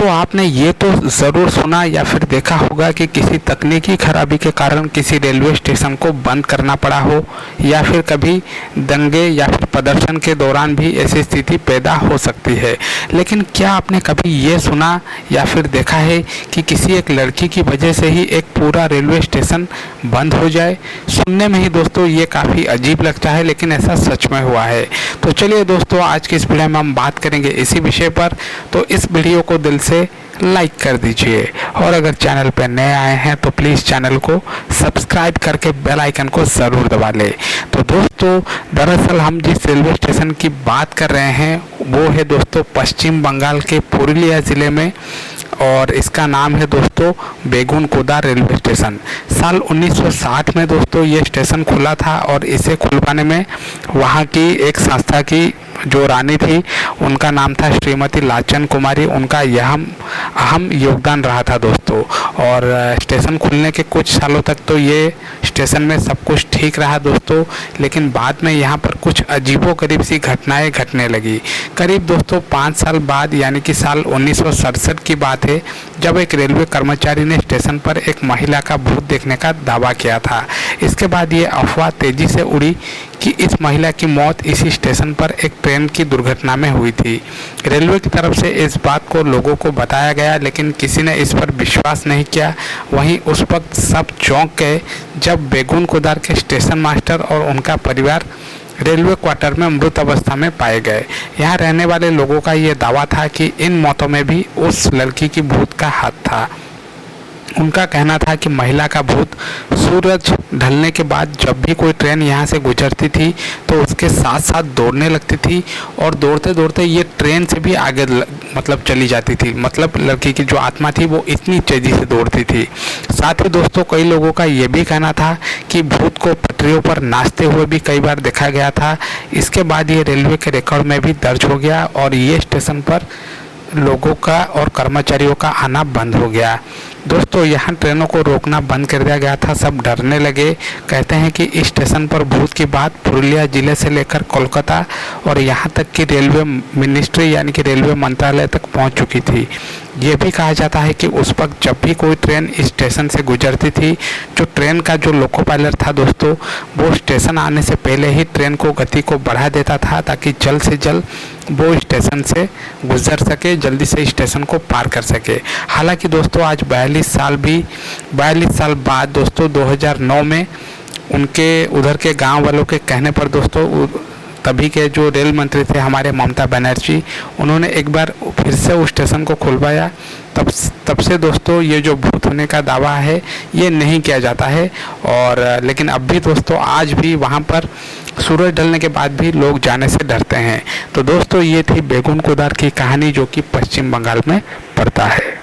दोस्तों आपने ये तो ज़रूर सुना या फिर देखा होगा कि किसी तकनीकी खराबी के कारण किसी रेलवे स्टेशन को बंद करना पड़ा हो, या फिर कभी दंगे या फिर प्रदर्शन के दौरान भी ऐसी स्थिति पैदा हो सकती है। लेकिन क्या आपने कभी ये सुना या फिर देखा है कि किसी एक लड़की की वजह से ही एक पूरा रेलवे स्टेशन बंद हो जाए? सुनने में ही दोस्तों ये काफ़ी अजीब लगता है, लेकिन ऐसा सच में हुआ है। तो चलिए दोस्तों, आज की इस वीडियो में हम बात करेंगे इसी विषय पर। तो इस वीडियो को दिल से लाइक कर दीजिए, और अगर चैनल पर नए आए हैं तो प्लीज़ चैनल को सब्सक्राइब करके बेल आइकन को ज़रूर दबा लें। तो दोस्तों, दरअसल हम जिस रेलवे स्टेशन की बात कर रहे हैं वो है दोस्तों पश्चिम बंगाल के पुरुलिया ज़िले में, और इसका नाम है दोस्तों बेगुनकोदा रेलवे स्टेशन। साल 1960 में दोस्तों ये स्टेशन खुला था, और इसे खुलवाने में वहाँ की एक संस्था की जो रानी थी उनका नाम था श्रीमती लाचन कुमारी, उनका यह अहम योगदान रहा था दोस्तों। और स्टेशन खुलने के कुछ सालों तक तो ये स्टेशन में सब कुछ ठीक रहा दोस्तों, लेकिन बाद में यहाँ पर कुछ अजीबोगरीब सी घटनाएं घटने लगी। करीब दोस्तों 5 साल बाद, यानी कि साल 1967 की बात है, जब एक रेलवे कर्मचारी ने स्टेशन पर एक महिला का भूत देखने का दावा किया था। इसके बाद ये अफवाह तेजी से उड़ी कि इस महिला की मौत इसी स्टेशन पर एक ट्रेन की दुर्घटना में हुई थी। रेलवे की तरफ से इस बात को लोगों को बताया गया, लेकिन किसी ने इस पर विश्वास नहीं किया। वहीं उस वक्त सब चौंक गए जब बेगुनकोदा के स्टेशन मास्टर और उनका परिवार रेलवे क्वार्टर में मृत अवस्था में पाए गए। यहाँ रहने वाले लोगों का ये दावा था कि इन मौतों में भी उस लड़की की भूत का हाथ था। उनका कहना था कि महिला का भूत सूरज ढलने के बाद जब भी कोई ट्रेन यहाँ से गुजरती थी तो उसके साथ साथ दौड़ने लगती थी, और दौड़ते दौड़ते ये ट्रेन से भी आगे मतलब चली जाती थी। मतलब लड़की की जो आत्मा थी वो इतनी तेज़ी से दौड़ती थी। साथ ही दोस्तों कई लोगों का ये भी कहना था कि भूत को पटरियों पर नाचते हुए भी कई बार देखा गया था। इसके बाद ये रेलवे के रिकॉर्ड में भी दर्ज हो गया, और ये स्टेशन पर लोगों का और कर्मचारियों का आना बंद हो गया। दोस्तों यहाँ ट्रेनों को रोकना बंद कर दिया गया था, सब डरने लगे। कहते हैं कि इस स्टेशन पर भूत की बात पुरुलिया ज़िले से लेकर कोलकाता और यहाँ तक कि रेलवे मिनिस्ट्री यानी कि रेलवे मंत्रालय तक पहुँच चुकी थी। ये भी कहा जाता है कि उस वक्त जब भी कोई ट्रेन इस स्टेशन से गुजरती थी, जो ट्रेन का जो लोको पायलट था दोस्तों, वो स्टेशन आने से पहले ही ट्रेन को गति को बढ़ा देता था, ताकि जल्द से जल्द वो स्टेशन से गुजर सके, जल्दी से स्टेशन को पार कर सके। हालांकि दोस्तों आज 42 साल बाद दोस्तों 2009 में उनके उधर के गांव वालों के कहने पर दोस्तों तभी के जो रेल मंत्री थे हमारे ममता बनर्जी, उन्होंने एक बार फिर से उस स्टेशन को खुलवाया। तब से दोस्तों ये जो भूत होने का दावा है ये नहीं किया जाता है। और लेकिन अब भी दोस्तों आज भी वहाँ पर सूरज ढलने के बाद भी लोग जाने से डरते हैं। तो दोस्तों ये थी बेगुनकोदा की कहानी, जो कि पश्चिम बंगाल में पड़ता है।